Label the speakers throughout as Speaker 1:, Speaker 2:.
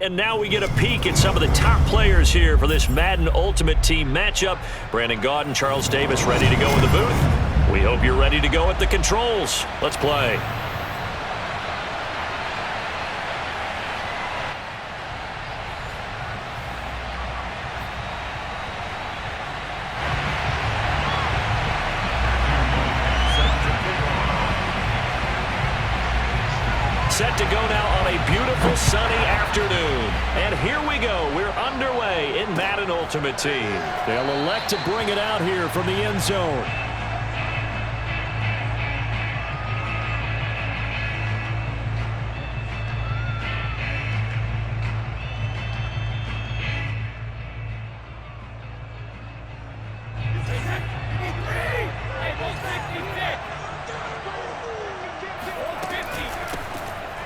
Speaker 1: And now we get a peek at some of the top players here for this Madden Ultimate Team matchup. Brandon Gaudin, Charles Davis ready to go in the booth. We hope you're ready to go at the controls. Let's play. Set to go now on a beautiful sunny afternoon. And here we go. We're underway in Madden Ultimate Team. They'll elect to bring it out here from the end zone.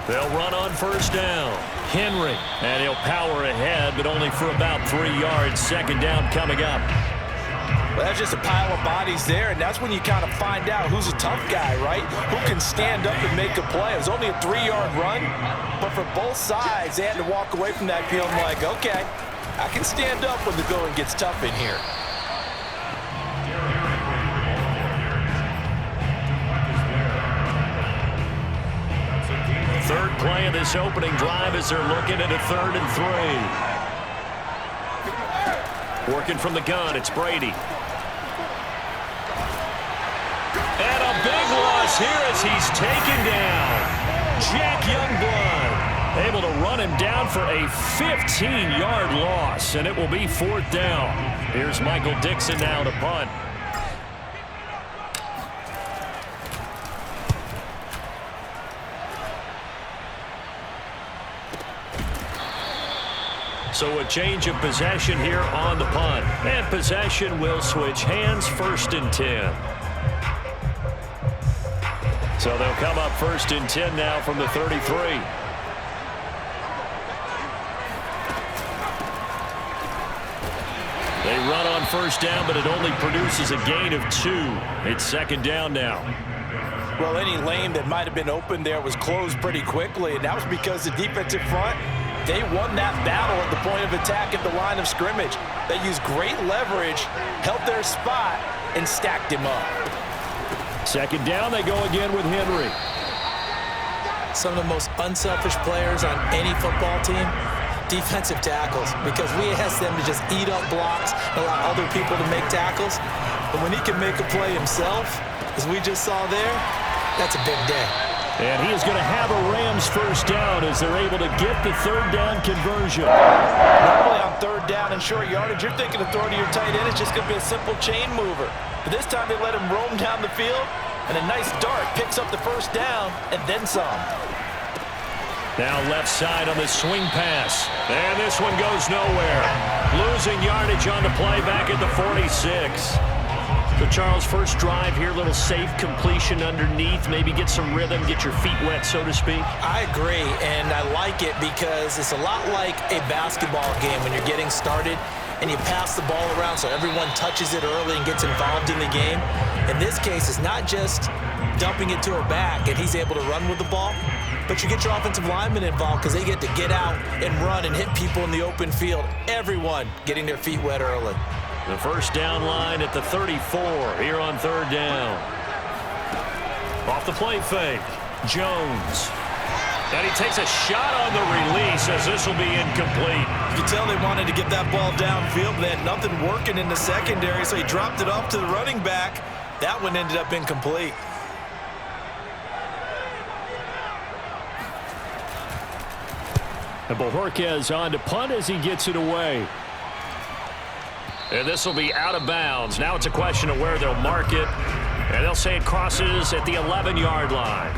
Speaker 1: They'll run on first down. Henry, and he'll power ahead, but only for about 3 yards. Second down coming up.
Speaker 2: Well, that's just a pile of bodies there, and that's when you kind of find out who's a tough guy, right? Who can stand up and make a play. It was only a 3-yard run, but for both sides, they had to walk away from that feeling like, okay, I can stand up when the going gets tough in here.
Speaker 1: Third play of this opening drive as they're looking at a 3rd and 3. Working from the gun, it's Brady. And a big loss here as he's taken down. Jack Youngblood able to run him down for a 15-yard loss, and it will be 4th down. Here's Michael Dixon now to punt. So a change of possession here on the punt. And possession will switch hands, 1st and 10. So they'll come up 1st and 10 now from the 33. They run on first down, but it only produces a gain of 2. It's 2nd down now.
Speaker 2: Well, any lane that might have been open there was closed pretty quickly, and that was because the defensive front, they won that battle at the point of attack at the line of scrimmage. They used great leverage, held their spot, and stacked him up.
Speaker 1: 2nd down, they go again with Henry.
Speaker 3: Some of the most unselfish players on any football team, defensive tackles, because we ask them to just eat up blocks and allow other people to make tackles. But when he can make a play himself, as we just saw there, that's a big day.
Speaker 1: And he is going to have a Rams first down as they're able to get the 3rd down conversion.
Speaker 2: Normally on 3rd down and short yardage, you're thinking of throwing to your tight end. It's just going to be a simple chain mover. But this time they let him roam down the field, and a nice dart picks up the first down and then some.
Speaker 1: Now left side on the swing pass. And this one goes nowhere. Losing yardage on the play back at the 46. So, Charles, first drive here, little safe completion underneath, maybe get some rhythm, get your feet wet, so to speak.
Speaker 3: I agree, and I like it because it's a lot like a basketball game when you're getting started and you pass the ball around so everyone touches it early and gets involved in the game. In this case, it's not just dumping it to a back and he's able to run with the ball, but you get your offensive linemen involved because they get to get out and run and hit people in the open field. Everyone getting their feet wet early.
Speaker 1: The first down line at the 34 here on 3rd down. Off the play fake, Jones. And he takes a shot on the release as this will be incomplete.
Speaker 2: You can tell they wanted to get that ball downfield. They had nothing working in the secondary, so he dropped it off to the running back. That one ended up incomplete.
Speaker 1: And Bojorquez on to punt as he gets it away. And this will be out of bounds. Now it's a question of where they'll mark it. And they'll say it crosses at the 11-yard line.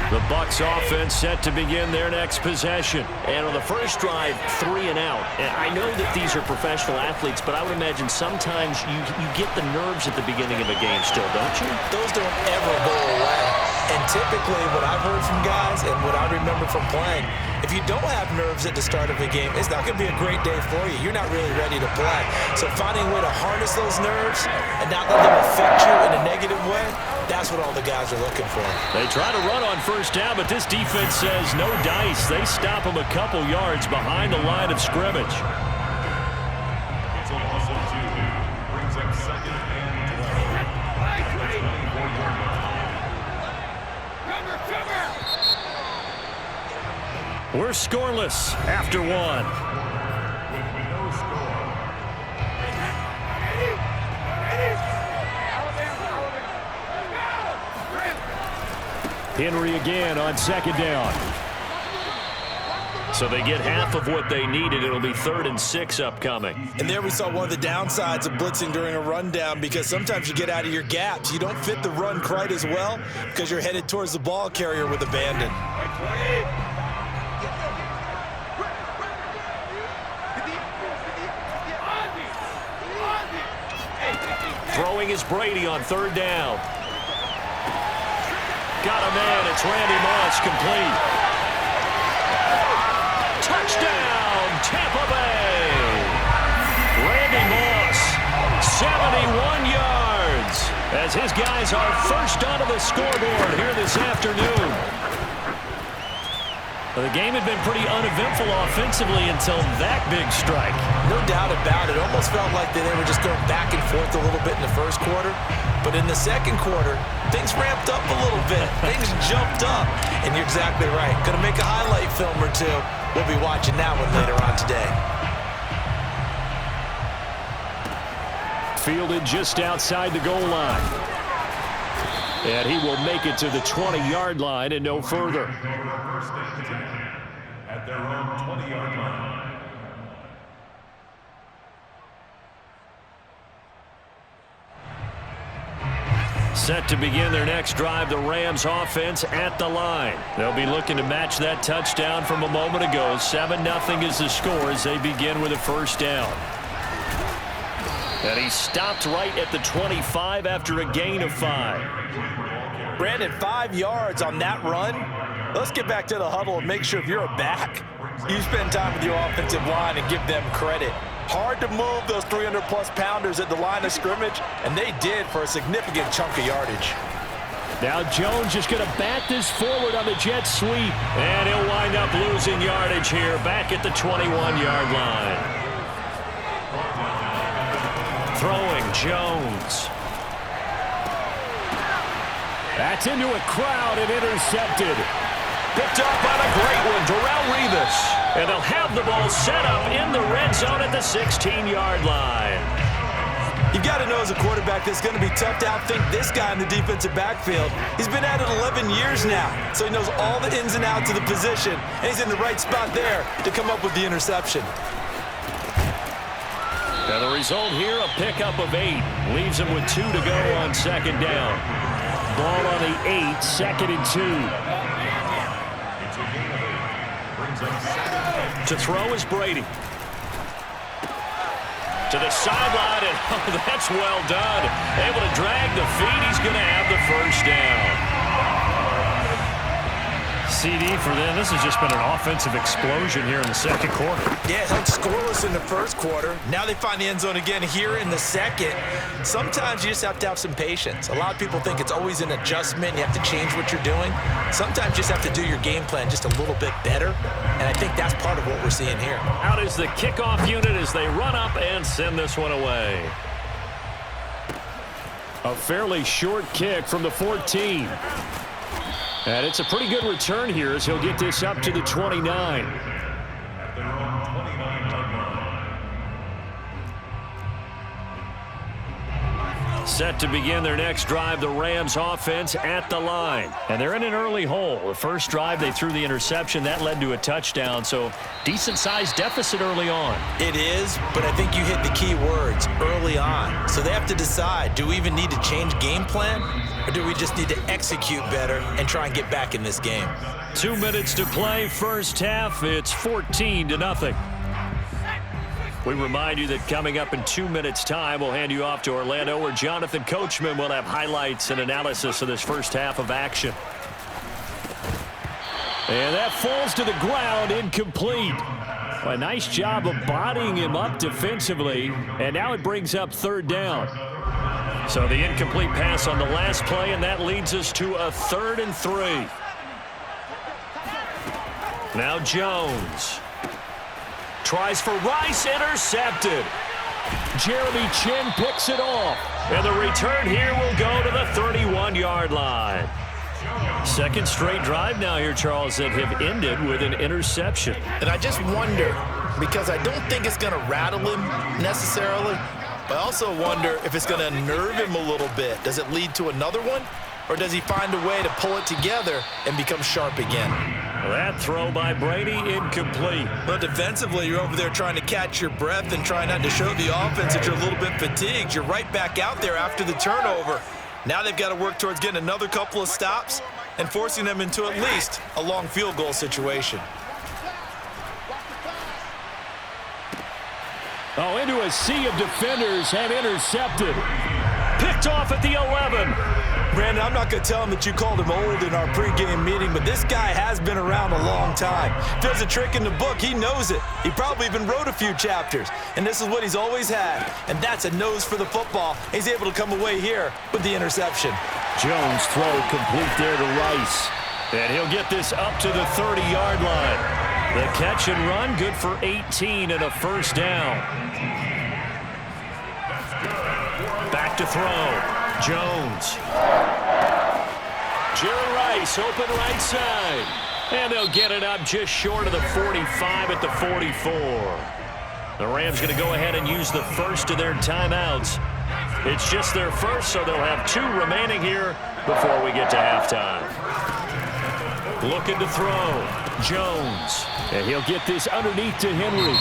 Speaker 1: The Bucs offense set to begin their next possession. And on the first drive, 3 and out. And I know that these are professional athletes, but I would imagine sometimes you get the nerves at the beginning of a game still, don't you?
Speaker 3: Those don't ever go away. And typically what I've heard from guys and what I remember from playing, if you don't have nerves at the start of a game, it's not going to be a great day for you. You're not really ready to play. So finding a way to harness those nerves and not let them affect you in a negative way, that's what all the guys are looking for.
Speaker 1: They try to run on first down, but this defense says no dice. They stop them a couple yards behind the line of scrimmage. We're scoreless after one. Henry again on second down. So they get half of what they needed. It'll be 3rd and 6 upcoming.
Speaker 3: And there we saw one of the downsides of blitzing during a rundown, because sometimes you get out of your gaps. You don't fit the run quite as well because you're headed towards the ball carrier with abandon.
Speaker 1: Throwing is Brady on 3rd down. Got a man. It's Randy Moss, complete. Touchdown, Tampa Bay. Randy Moss, 71 yards, as his guys are first onto the scoreboard here this afternoon. Well, the game had been pretty uneventful offensively until that big strike.
Speaker 3: No doubt about it. Almost felt like they were just going back and forth a little bit in the first quarter. But in the second quarter, things ramped up a little bit. Things jumped up. And you're exactly right. Going to make a highlight film or two. We'll be watching that one later on today.
Speaker 1: Fielded just outside the goal line. And he will make it to the 20-yard line and no further.
Speaker 4: At their own 20-yard line.
Speaker 1: Set to begin their next drive, the Rams offense at the line. They'll be looking to match that touchdown from a moment ago. 7-0 is the score as they begin with a first down. And he stopped right at the 25 after a gain of 5.
Speaker 3: Brandon, 5 yards on that run. Let's get back to the huddle and make sure if you're a back, you spend time with your offensive line and give them credit. Hard to move those 300-plus pounders at the line of scrimmage, and they did for a significant chunk of yardage.
Speaker 1: Now Jones is going to bat this forward on the jet sweep, and he'll wind up losing yardage here back at the 21-yard line. Throwing Jones. That's into a crowd and intercepted. Picked up by the great one, Darrelle Revis. And they'll have the ball set up in the red zone at the 16-yard line.
Speaker 3: You've got to know as a quarterback that's going to be tough to outthink this guy in the defensive backfield. He's been at it 11 years now, so he knows all the ins and outs of the position, and he's in the right spot there to come up with the interception.
Speaker 1: And the result here, a pickup of 8. Leaves him with 2 to go on second down. Ball on the 8, 2nd and 2. To throw is Brady. To the sideline, and oh, that's well done. Able to drag the feet. He's going to have the first down. CD for them. This has just been an offensive explosion here in the second quarter.
Speaker 3: Yeah, held scoreless in the first quarter. Now they find the end zone again here in the second. Sometimes you just have to have some patience. A lot of people think it's always an adjustment. You have to change what you're doing. Sometimes you just have to do your game plan just a little bit better. And I think that's part of what we're seeing here.
Speaker 1: Out is the kickoff unit as they run up and send this one away. A fairly short kick from the 14. And it's a pretty good return here as he'll get this up to the 29. Set to begin their next drive, the Rams offense at the line. And they're in an early hole. The first drive, they threw the interception. That led to a touchdown, so decent-sized deficit early on.
Speaker 3: It is, but I think you hit the key words, early on. So they have to decide, do we even need to change game plan, or do we just need to execute better and try and get back in this game?
Speaker 1: 2 minutes to play, first half. It's 14-0. We remind you that coming up in 2 minutes' time, we'll hand you off to Orlando, where Jonathan Coachman will have highlights and analysis of this first half of action. And that falls to the ground, incomplete. A nice job of bodying him up defensively, and now it brings up third down. So the incomplete pass on the last play, and that leads us to a 3rd and 3. Now Jones tries for Rice, intercepted. Jeremy Chin picks it off, and the return here will go to the 31-yard line. Second straight drive now here, Charles, that have ended with an interception.
Speaker 3: And I just wonder, because I don't think it's going to rattle him necessarily, but I also wonder if it's going to nerve him a little bit. Does it lead to another one, or does he find a way to pull it together and become sharp again?
Speaker 1: That throw by Brady, incomplete.
Speaker 3: Well, defensively, you're over there trying to catch your breath and trying not to show the offense that you're a little bit fatigued. You're right back out there after the turnover. Now they've got to work towards getting another couple of stops and forcing them into at least a long field goal situation.
Speaker 1: Oh, into a sea of defenders and intercepted. Picked off at the 11.
Speaker 2: Brandon, I'm not going to tell him that you called him old in our pregame meeting, but this guy has been around a long time. If there's a trick in the book, he knows it. He probably even wrote a few chapters, and this is what he's always had, and that's a nose for the football. He's able to come away here with the interception.
Speaker 1: Jones throw complete there to Rice, and he'll get this up to the 30-yard line. The catch and run, good for 18 and a first down. Back to throw. Jones. Jerry Rice, open right side. And they'll get it up just short of the 45 at the 44. The Rams going to go ahead and use the first of their timeouts. It's just their first, so they'll have 2 remaining here before we get to halftime. Looking to throw. Jones. And he'll get this underneath to Henry.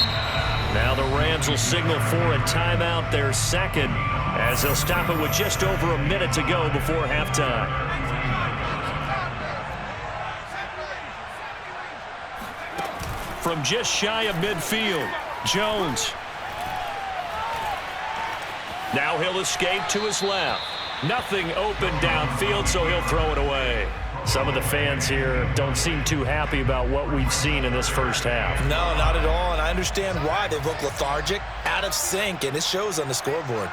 Speaker 1: Now the Rams will signal for a timeout, their second, as they'll stop it with just over a minute to go before halftime. From just shy of midfield, Jones. Now he'll escape to his left. Nothing open downfield, so he'll throw it away. Some of the fans here don't seem too happy about what we've seen in this first half.
Speaker 3: No, not at all, and I understand why. They look lethargic, out of sync, and it shows on the scoreboard.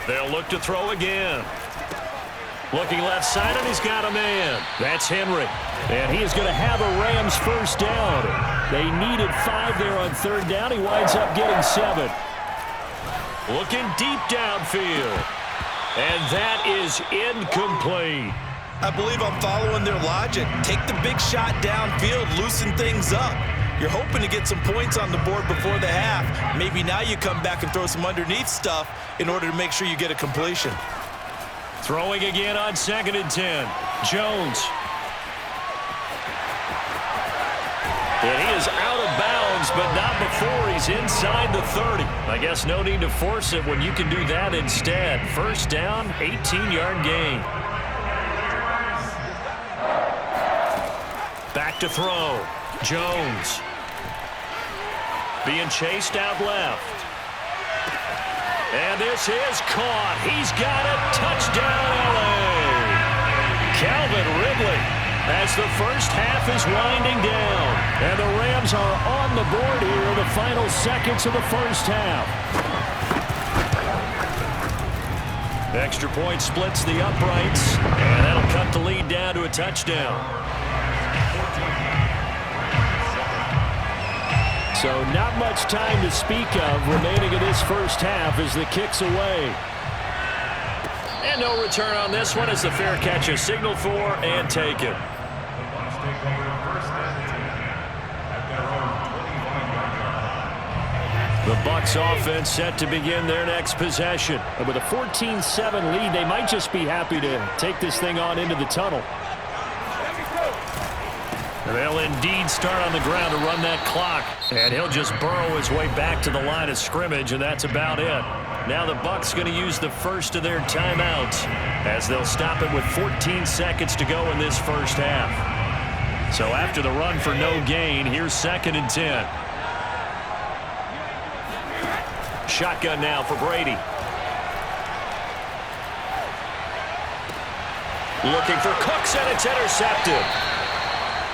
Speaker 1: They'll look to throw again. Looking left side, and he's got a man. That's Henry. And he is going to have a Rams first down. They needed 5 there on third down. He winds up getting 7. Looking deep downfield. And that is incomplete.
Speaker 3: I believe I'm following their logic. Take the big shot downfield, loosen things up. You're hoping to get some points on the board before the half. Maybe now you come back and throw some underneath stuff in order to make sure you get a completion.
Speaker 1: Throwing again on 2nd and 10. Jones. And he is out of bounds, but not before he's inside the 30. I guess no need to force it when you can do that instead. First down, 18-yard gain. Back to throw. Jones. Being chased out left. And this is caught. He's got it. Touchdown, L.A. Calvin Ridley, as the first half is winding down. And the Rams are on the board here in the final seconds of the first half. Extra point splits the uprights, and that'll cut the lead down to a touchdown. So not much time to speak of remaining in this first half as the kick's away. And no return on this one as the fair catch is signaled for and taken. The Bucs offense set to begin their next possession. And with a 14-7 lead, they might just be happy to take this thing on into the tunnel. They'll indeed start on the ground to run that clock. And he'll just burrow his way back to the line of scrimmage, and that's about it. Now the Bucs going to use the first of their timeouts as they'll stop it with 14 seconds to go in this first half. So after the run for no gain, here's 2nd and 10. shotgun now for Brady. Looking for Cooks, and it's intercepted.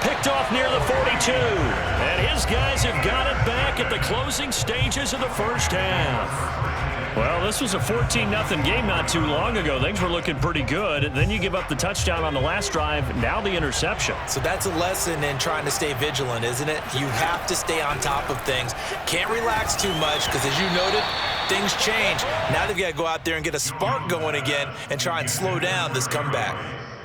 Speaker 1: Picked off near the 42. And his guys have got it back at the closing stages of the first half. Well, this was a 14-0 game not too long ago. Things were looking pretty good. And then you give up the touchdown on the last drive. Now the interception.
Speaker 3: So that's a lesson in trying to stay vigilant, isn't it? You have to stay on top of things. Can't relax too much because, as you noted, things change. Now they've got to go out there and get a spark going again and try and slow down this comeback.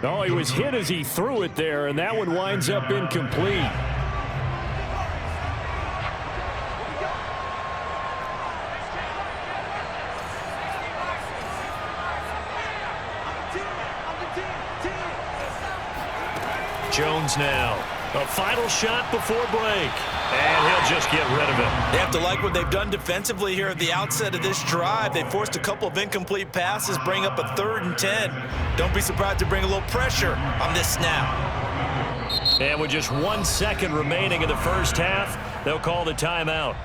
Speaker 1: Oh, he was hit as he threw it there, and that one winds up incomplete. Jones now. A final shot before break. And he'll just get rid of it.
Speaker 3: They have to like what they've done defensively here at the outset of this drive. They forced a couple of incomplete passes, bring up a 3rd and 10. Don't be surprised to bring a little pressure on this snap.
Speaker 1: And with just 1 second remaining in the first half, they'll call the timeout.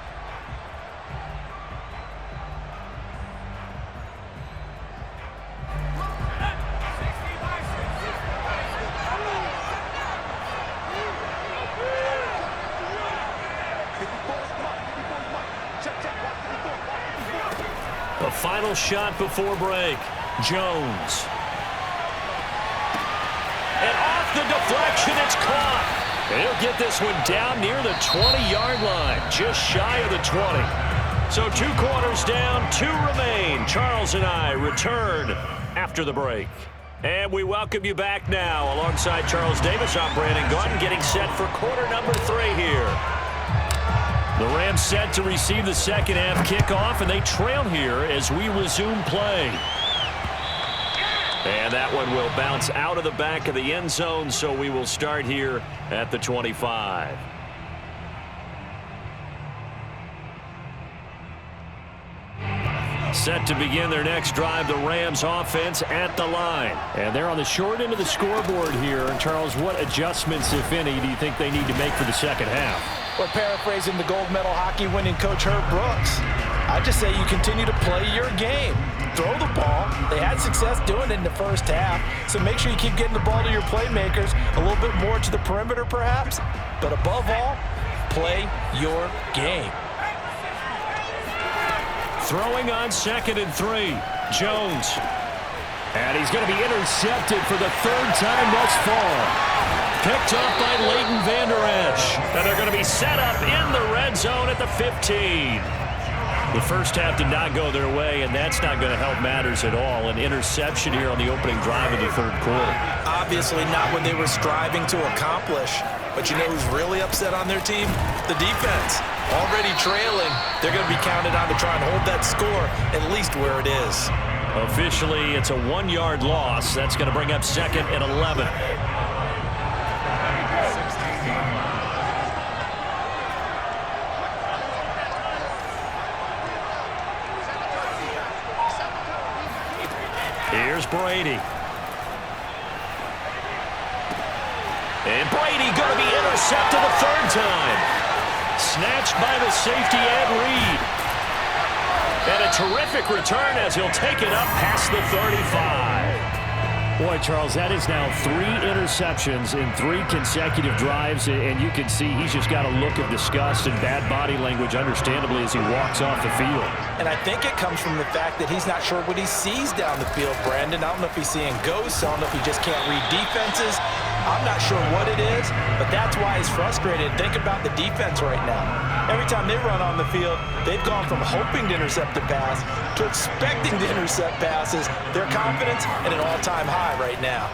Speaker 1: A final shot before break. Jones. And off the deflection, it's caught. And he'll get this one down near the 20-yard line, just shy of the 20. So 2 quarters down, 2 remain. Charles and I return after the break. And we welcome you back now. Alongside Charles Davis, I'm Brandon Gordon, getting set for quarter number 3 here. The Rams set to receive the second half kickoff, and they trail here as we resume play. And that one will bounce out of the back of the end zone, so we will start here at the 25. Set to begin their next drive, the Rams offense at the line. And they're on the short end of the scoreboard here. And Charles, what adjustments, if any, do you think they need to make for the second half?
Speaker 2: Well, paraphrasing the gold medal hockey winning coach Herb Brooks, I just say you continue to play your game. Throw the ball. They had success doing it in the first half, so make sure you keep getting the ball to your playmakers, a little bit more to the perimeter perhaps, but above all, play your game.
Speaker 1: Throwing on 2nd and 3. Jones. And he's going to be intercepted for the 3rd time thus far. Picked up by Leighton Vander Esch. And they're going to be set up in the red zone at the 15. The first half did not go their way, and that's not going to help matters at all. An interception here on the opening drive of the 3rd quarter.
Speaker 3: Obviously not what they were striving to accomplish. But you know who's really upset on their team? The defense. Already trailing. They're going to be counted on to try and hold that score at least where it is.
Speaker 1: Officially, it's a 1-yard loss. That's going to bring up 2nd and 11. Here's Brady. And Brady going to be intercepted a 3rd time. Snatched by the safety Ed Reed. And a terrific return as he'll take it up past the 35. Boy, Charles, that is now 3 interceptions in 3 consecutive drives, and you can see he's just got a look of disgust and bad body language, understandably, as he walks off the field.
Speaker 2: And I think it comes from the fact that he's not sure what he sees down the field, Brandon. I don't know if he's seeing ghosts. I don't know if he just can't read defenses. I'm not sure what it is, but that's why he's frustrated. Think about the defense right now. Every time they run on the field, they've gone from hoping to intercept a pass to expecting to intercept passes. Their confidence at an all-time high right now.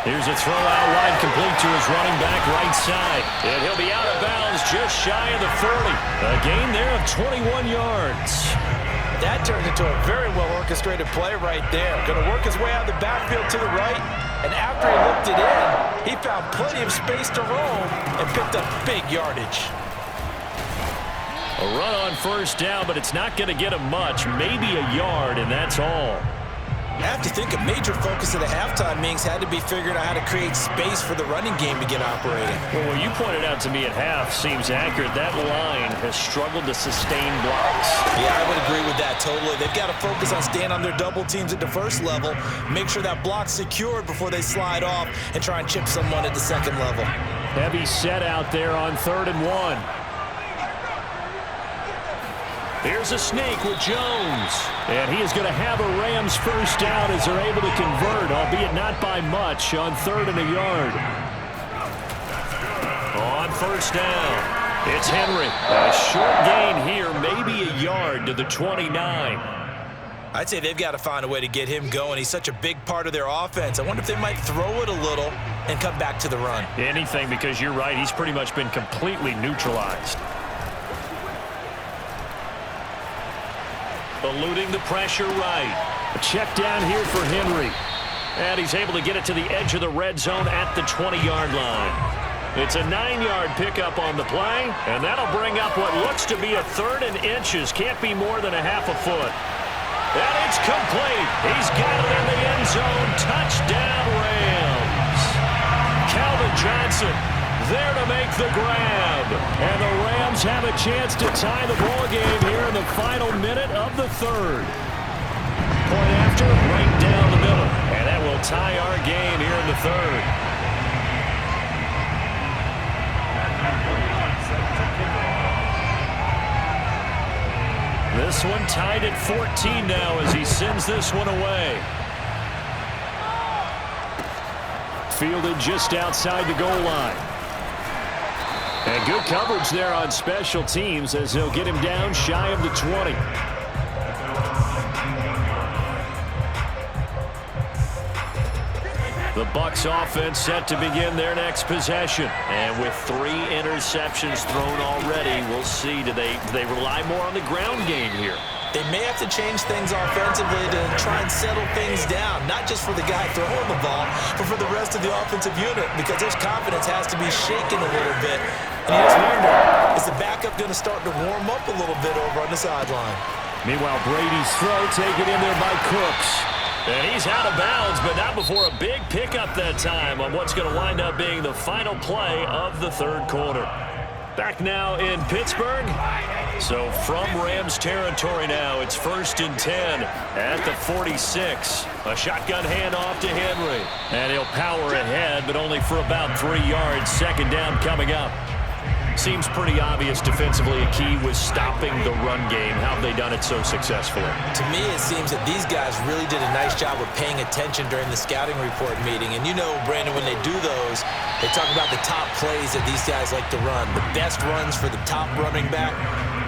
Speaker 1: Here's a throw out wide, complete to his running back right side. And he'll be out of bounds just shy of the 30. A gain there of 21 yards.
Speaker 2: That turned into a very well-orchestrated play right there. Going to work his way out of the backfield to the right. And after he looked it in, he found plenty of space to roam and picked up big yardage.
Speaker 1: A run on 1st down, but it's not going to get him much. Maybe a yard, and that's all.
Speaker 3: I have to think a major focus of the halftime meetings had to be figuring out how to create space for the running game to get operating.
Speaker 1: Well, what you pointed out to me at half seems accurate. That line has struggled to sustain blocks.
Speaker 3: Yeah, I would agree with that totally. They've got to focus on staying on their double teams at the first level, make sure that block's secured before they slide off and try and chip someone at the second level.
Speaker 1: Heavy set out there on 3rd and 1. Here's a sneak with Jones. And he is going to have a Rams first down as they're able to convert, albeit not by much, on 3rd and a yard. On first down, it's Henry. A short gain here, maybe a yard to the 29.
Speaker 3: I'd say they've got to find a way to get him going. He's such a big part of their offense. I wonder if they might throw it a little and come back to the run.
Speaker 1: Anything, because you're right. He's pretty much been completely neutralized. Eluding the pressure right. A check down here for Henry. And he's able to get it to the edge of the red zone at the 20-yard line. It's a 9-yard pickup on the play, and that'll bring up what looks to be a 3rd and inches. Can't be more than a half a foot. And it's complete. He's got it in the end zone. Touchdown, Rams. Calvin Johnson there to make the grab. And the Rams have a chance to tie the ball game here in the final minute of the 3rd. Point after, right down the middle. And that will tie our game here in the 3rd. This one tied at 14 now as he sends this one away. Fielded just outside the goal line. And good coverage there on special teams as they'll get him down shy of the 20. The Bucs offense set to begin their next possession. And with 3 interceptions thrown already, we'll see. Do they rely more on the ground game here?
Speaker 3: They may have to change things offensively to try and settle things down, not just for the guy throwing the ball, but for the rest of the offensive unit, because his confidence has to be shaken a little bit. And you just wonder, is the backup going to start to warm up a little bit over on the sideline?
Speaker 1: Meanwhile, Brady's throw taken in there by Cooks. And he's out of bounds, but not before a big pickup that time on what's going to wind up being the final play of the 3rd quarter. Back now in Pittsburgh. So from Rams territory now, it's 1st and 10 at the 46. A shotgun handoff to Henry. And he'll power ahead, but only for about 3 yards. 2nd down coming up. Seems pretty obvious defensively a key was stopping the run game. How have they done it so successfully?
Speaker 3: To me, it seems that these guys really did a nice job of paying attention during the scouting report meeting. And you know, Brandon, when they do those, they talk about the top plays that these guys like to run. The best runs for the top running back,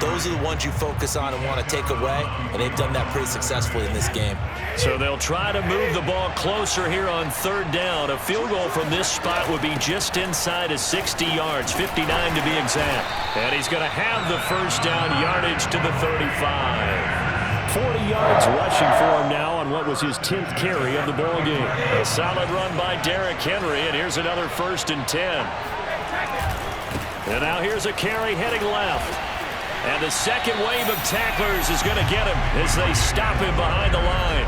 Speaker 3: those are the ones you focus on and want to take away. And they've done that pretty successfully in this game.
Speaker 1: So they'll try to move the ball closer here on 3rd down. A field goal from this spot would be just inside of 60 yards, 59 to be exact. And he's going to have the first down yardage to the 35. 40 yards rushing for him now on what was his 10th carry of the ball game. A solid run by Derrick Henry, and here's another 1st and 10. And now here's a carry heading left. And the second wave of tacklers is going to get him as they stop him behind the line.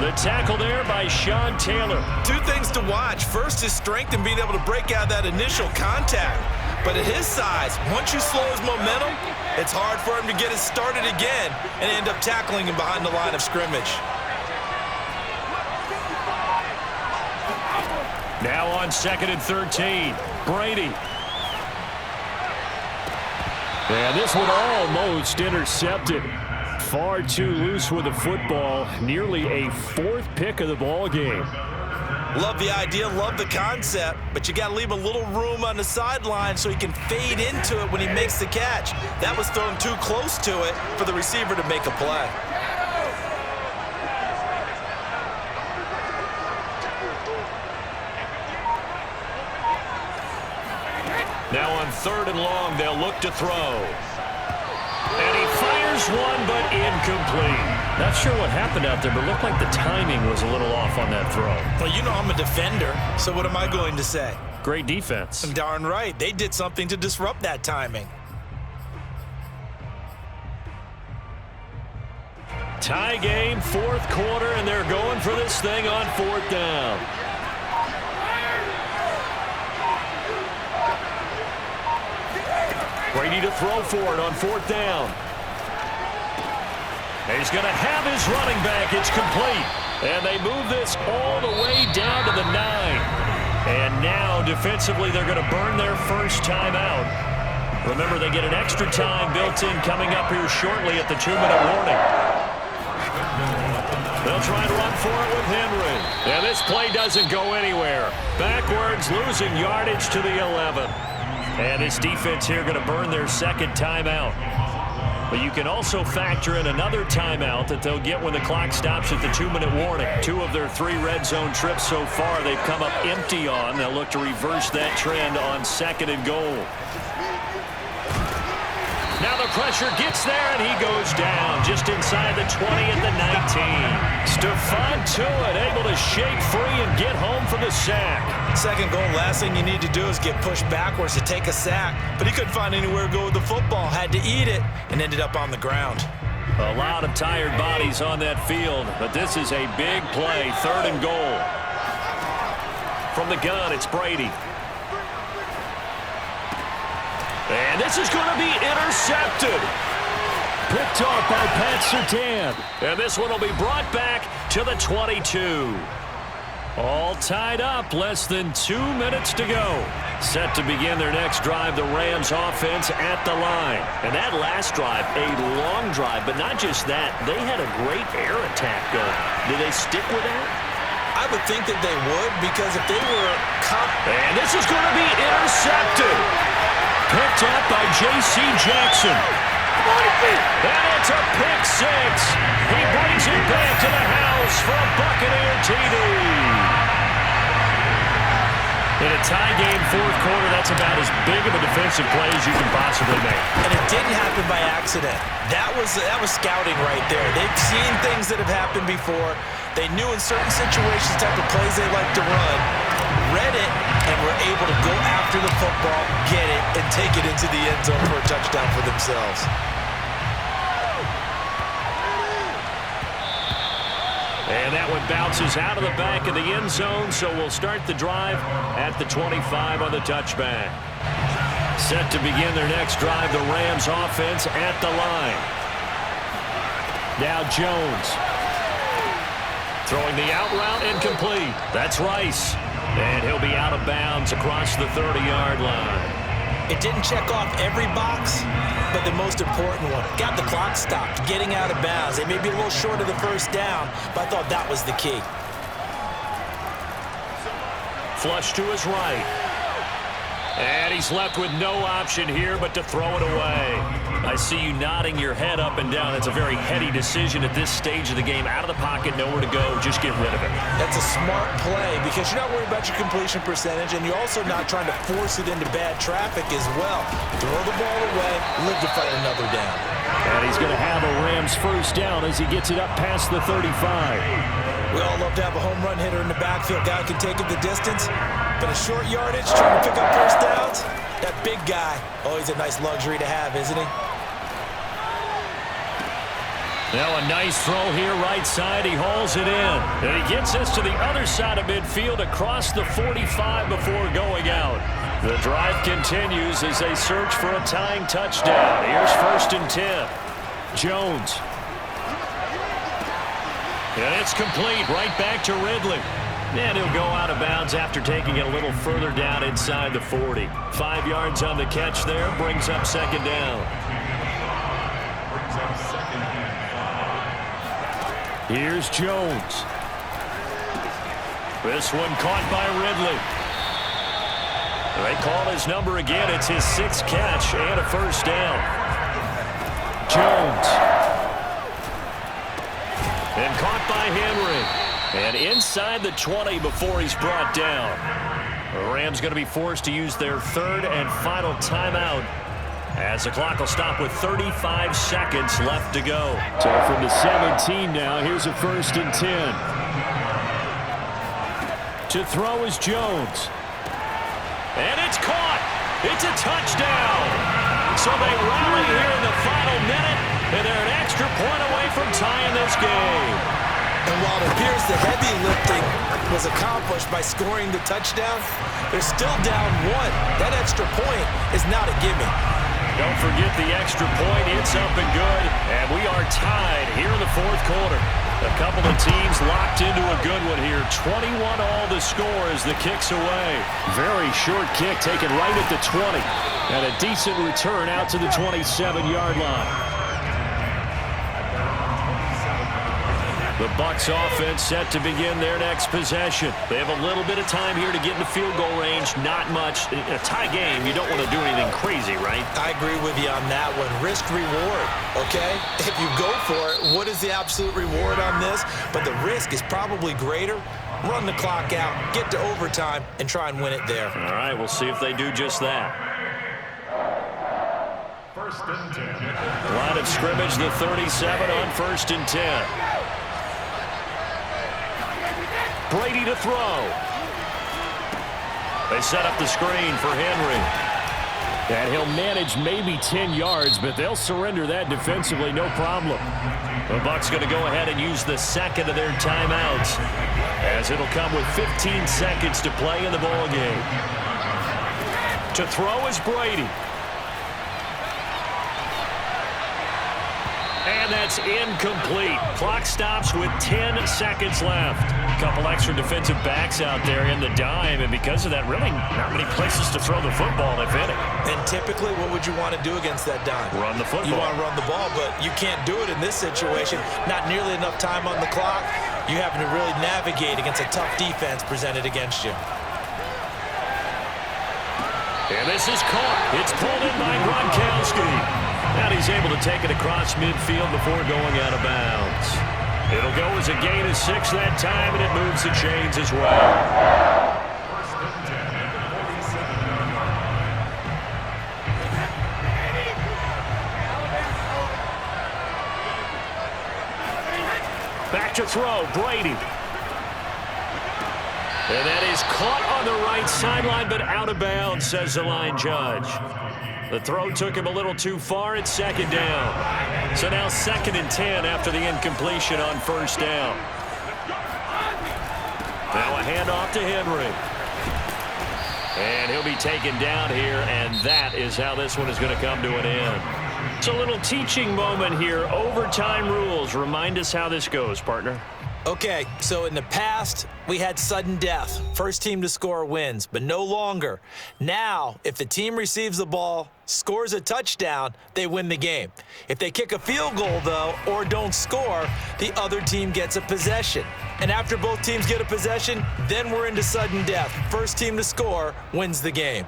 Speaker 1: The tackle there by Sean Taylor.
Speaker 2: 2 things to watch. First, his strength in being able to break out that initial contact. But at his size, once you slow his momentum, it's hard for him to get it started again and end up tackling him behind the line of scrimmage.
Speaker 1: Now on 2nd and 13, Brady. And this one almost intercepted. Far too loose with the football. Nearly a 4th pick of the ball game.
Speaker 2: Love the idea, love the concept, but you got to leave a little room on the sideline so he can fade into it when he makes the catch. That was thrown too close to it for the receiver to make a play.
Speaker 1: Now on 3rd and long, they'll look to throw. And he fires one, but incomplete. Not sure what happened out there, but it looked like the timing was a little off on that throw.
Speaker 2: Well, you know I'm a defender, so what am I going to say?
Speaker 1: Great defense.
Speaker 2: Darn right. They did something to disrupt that timing.
Speaker 1: Tie game, fourth quarter, and they're going for this thing on fourth down. Brady to throw for it on fourth down. He's going to have his running back. It's complete. And they move this all the way down to the 9. And now, defensively, they're going to burn their first timeout. Remember, they get an extra time built in coming up here shortly at the 2-minute warning. They'll try to run for it with Henry. And this play doesn't go anywhere. Backwards, losing yardage to the 11. And this defense here going to burn their second timeout. But you can also factor in another timeout that they'll get when the clock stops at the 2-minute warning. 2 of their 3 red zone trips so far they've come up empty on. They'll look to reverse that trend on 2nd and goal. Now the pressure gets there, and he goes down just inside the 20 at the 19. Stephon Tuitt able to shake free and get home for the sack.
Speaker 3: Second goal, last thing you need to do is get pushed backwards to take a sack. But he couldn't find anywhere to go with the football. Had to eat it and ended up on the ground.
Speaker 1: A lot of tired bodies on that field, but this is a big play. 3rd and goal. From the gun, it's Brady. And this is going to be intercepted. Picked off by Pat Surtain. And this one will be brought back to the 22. All tied up, less than 2 minutes to go. Set to begin their next drive, the Rams offense at the line. And that last drive, a long drive, but not just that. They had a great air attack going. Do they stick with that?
Speaker 3: I would think that they would, because if they were...
Speaker 1: And this is going to be intercepted. Picked up by J.C. Jackson. And it's a pick 6. He brings it back to the house for a Buccaneer TD. In a tie game, fourth quarter, that's about as big of a defensive play as you can possibly make.
Speaker 3: And it didn't happen by accident. That was scouting right there. They've seen things that have happened before. They knew in certain situations the type of plays they like to run, read it, and were able to go after the football, get it, and take it into the end zone for a touchdown for themselves.
Speaker 1: And that one bounces out of the back of the end zone, so we'll start the drive at the 25 on the touchback. Set to begin their next drive, the Rams offense at the line. Now Jones. Throwing the out route incomplete. That's Rice. And he'll be out of bounds across the 30-yard line.
Speaker 3: It didn't check off every box, but the most important one. Got the clock stopped, getting out of bounds. They may be a little short of the first down, but I thought that was the key.
Speaker 1: Flush to his right. And he's left with no option here but to throw it away. I see you nodding your head up and down. It's a very heady decision at this stage of the game. Out of the pocket, nowhere to go. Just get rid of it.
Speaker 3: That's a smart play because you're not worried about your completion percentage, and you're also not trying to force it into bad traffic as well. Throw the ball away, live to fight another down.
Speaker 1: And he's going to have a Rams first down as he gets it up past the 35.
Speaker 3: We all love to have a home run hitter in the backfield. Guy can take it the distance, but a short yardage, trying to pick up first downs, that big guy, always a nice luxury to have, isn't he?
Speaker 1: Now a nice throw here right side. He hauls it in. And he gets us to the other side of midfield across the 45 before going out. The drive continues as they search for a tying touchdown. Here's 1st and 10. Jones. And it's complete right back to Ridley. And he'll go out of bounds after taking it a little further down inside the 40. 5 yards on the catch there. Brings up 2nd down. Here's Jones. This one caught by Ridley. They call his number again. It's his 6th catch and a first down. Jones. And caught by Henry. And inside the 20 before he's brought down. The Rams going to be forced to use their 3rd and final timeout as the clock will stop with 35 seconds left to go. So from the 17 now, here's a 1st and 10. To throw is Jones. And it's caught. It's a touchdown. So they rally here in the final minute. And they're an extra point away from tying this game.
Speaker 3: And while it appears the heavy lifting was accomplished by scoring the touchdown, they're still down 1. That extra point is not a gimme.
Speaker 1: Don't forget the extra point. It's up and good. And we are tied here in the fourth quarter. A couple of teams locked into a good one here. 21 all the score as the kick's away. Very short kick taken right at the 20. And a decent return out to the 27-yard line. The Bucs offense set to begin their next possession. They have a little bit of time here to get in the field goal range. Not much. In a tie game, you don't want to do anything crazy, right?
Speaker 3: I agree with you on that one. Risk reward, okay? If you go for it, what is the absolute reward on this? But the risk is probably greater. Run the clock out, get to overtime, and try and win it there.
Speaker 1: All right, we'll see if they do just that.
Speaker 4: First and 10.
Speaker 1: Line of scrimmage, the 37 on 1st and 10. Brady to throw. They set up the screen for Henry. And he'll manage maybe 10 yards, but they'll surrender that defensively, no problem. The Bucs going to go ahead and use the second of their timeouts, as it'll come with 15 seconds to play in the ball game. To throw is Brady. And that's incomplete. Clock stops with 10 seconds left. A couple extra defensive backs out there in the dime, and because of that, really not many places to throw the football, if any.
Speaker 3: And typically, what would you want to do against that dime?
Speaker 1: Run the football.
Speaker 3: You want to run the ball, but you can't do it in this situation. Not nearly enough time on the clock. You're having to really navigate against a tough defense presented against you.
Speaker 1: And this is caught. It's pulled in by Gronkowski. And he's able to take it across midfield before going out of bounds. It'll go as a gain of 6 that time, and it moves the chains as well. Back to throw, Brady. And that is caught on the right sideline, but out of bounds, says the line judge. The throw took him a little too far. It's 2nd down. So now 2nd and 10 after the incompletion on 1st down. Now a handoff to Henry. And he'll be taken down here, and that is how this one is going to come to an end. It's a little teaching moment here. Overtime rules. Remind us how this goes, partner.
Speaker 3: Okay, so in the past, we had sudden death. First team to score wins, but no longer. Now, if the team receives the ball, scores a touchdown, they win the game. If they kick a field goal, though, or don't score, the other team gets a possession. And after both teams get a possession, then we're into sudden death. First team to score wins the game.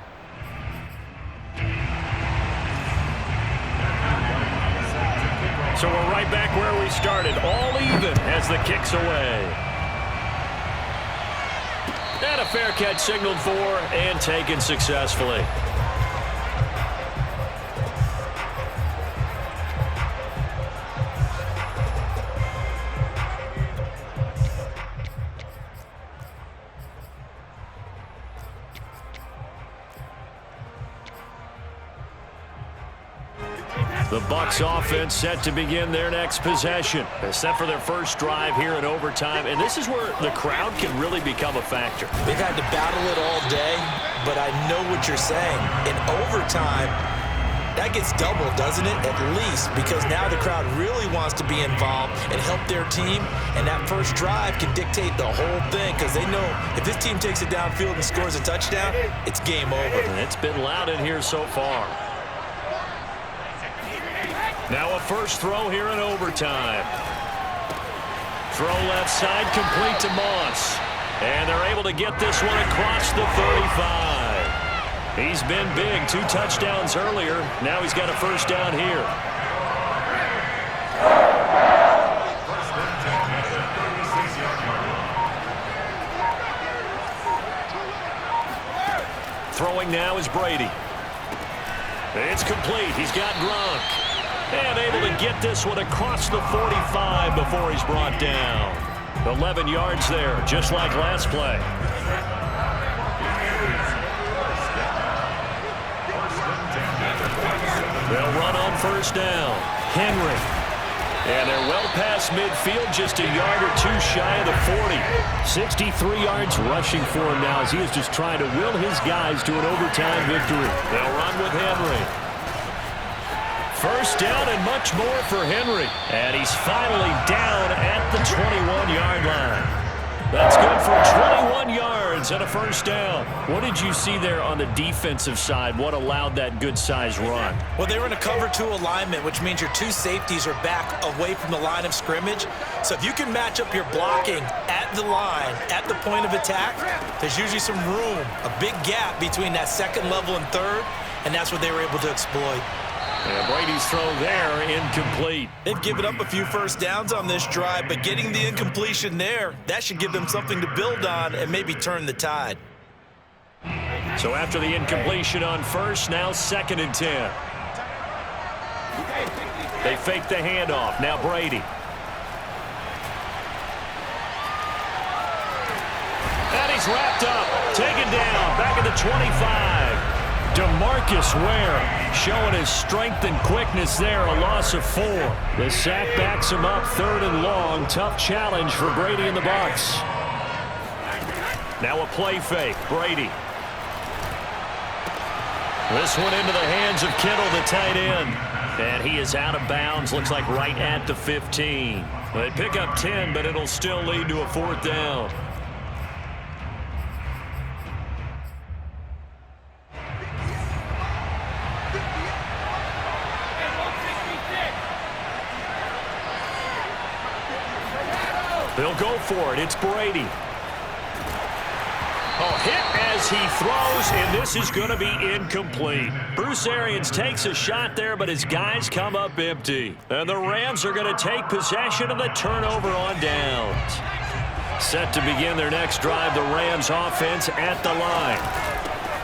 Speaker 1: So we're right back where we started, all even as the kick's away. And a fair catch signaled for and taken successfully. The Bucs offense set to begin their next possession. They're set for their first drive here in overtime, and this is where the crowd can really become a factor.
Speaker 3: They've had to battle it all day, but I know what you're saying. In overtime, that gets doubled, doesn't it? At least, because now the crowd really wants to be involved and help their team, and that first drive can dictate the whole thing because they know if this team takes it downfield and scores a touchdown, it's game over.
Speaker 1: And it's been loud in here so far. Now a first throw here in overtime. Throw left side, complete to Moss. And they're able to get this one across the 35. He's been big, 2 touchdowns earlier. Now he's got a first down here. Throwing now is Brady. It's complete. He's got Gronk. And able to get this one across the 45 before he's brought down. 11 yards there, just like last play. They'll run on first down. Henry. And they're well past midfield, just a yard or two shy of the 40. 63 yards rushing for him now as he is just trying to will his guys to an overtime victory. They'll run with Henry. First down and much more for Henry. And he's finally down at the 21-yard line. That's good for 21 yards and a first down. What did you see there on the defensive side? What allowed that good-sized run?
Speaker 3: Well, they were in a cover 2 alignment, which means your 2 safeties are back away from the line of scrimmage. So if you can match up your blocking at the line, at the point of attack, there's usually some room, a big gap between that second level and third, and that's what they were able to exploit.
Speaker 1: And Brady's throw there, incomplete.
Speaker 3: They've given up a few first downs on this drive, but getting the incompletion there, that should give them something to build on and maybe turn the tide.
Speaker 1: So after the incompletion on first, now 2nd and 10. They fake the handoff. Now Brady. And he's wrapped up, taken down, back at the 25. DeMarcus Ware showing his strength and quickness there, a loss of 4. The sack backs him up, 3rd and long. Tough challenge for Brady and the Bucs. Now a play fake, Brady. This one into the hands of Kittle, the tight end. And he is out of bounds, looks like right at the 15. They pick up 10, but it'll still lead to a 4th down. They'll go for it. It's Brady. Hit as he throws, and this is going to be incomplete. Bruce Arians takes a shot there, but his guys come up empty. And the Rams are going to take possession of the turnover on downs. Set to begin their next drive, the Rams offense at the line.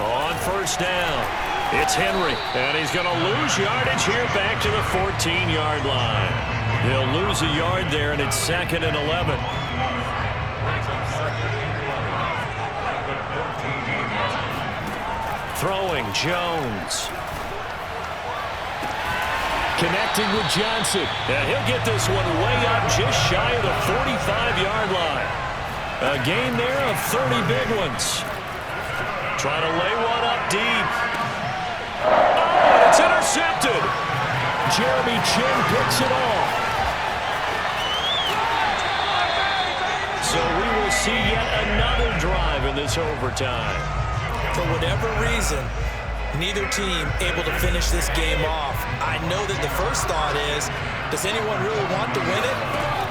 Speaker 1: On first down, it's Henry, and he's going to lose yardage here back to the 14-yard line. He'll lose a yard there, and it's 2nd and 11. Throwing, Jones. Connecting with Johnson. And he'll get this one way up just shy of the 45-yard line. A gain there of 30 big ones. Trying to lay one up deep. Oh, and it's intercepted. Jeremy Chin picks it off. So we will see yet another drive in this overtime.
Speaker 3: For whatever reason, neither team able to finish this game off. I know that the first thought is, does anyone really want to win it?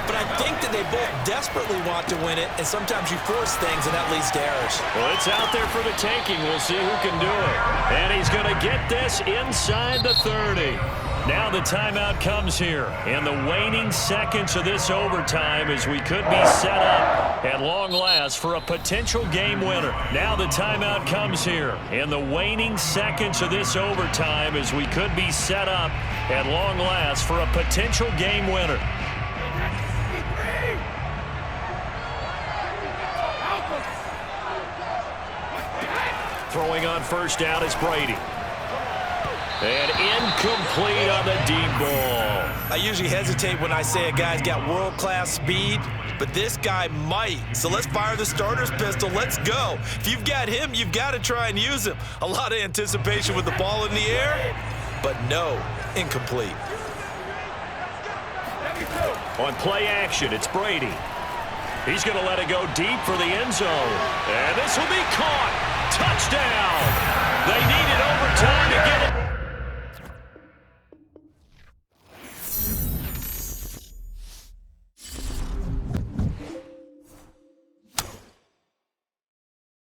Speaker 3: But I think that they both desperately want to win it, and sometimes you force things, and that leads to errors.
Speaker 1: Well, it's out there for the taking. We'll see who can do it. And he's going to get this inside the 30. Now the timeout comes here in the waning seconds of this overtime as we could be set up at long last for a potential game winner. Now the timeout comes here in the waning seconds of this overtime as we could be set up at long last for a potential game winner. Throwing on first down is Brady. And incomplete on the deep ball.
Speaker 3: I usually hesitate when I say a guy's got world-class speed, but this guy might. So let's fire the starter's pistol. Let's go. If you've got him, you've got to try and use him. A lot of anticipation with the ball in the air, but no, incomplete.
Speaker 1: On play action, it's Brady. He's going to let it go deep for the end zone. And this will be caught. Touchdown.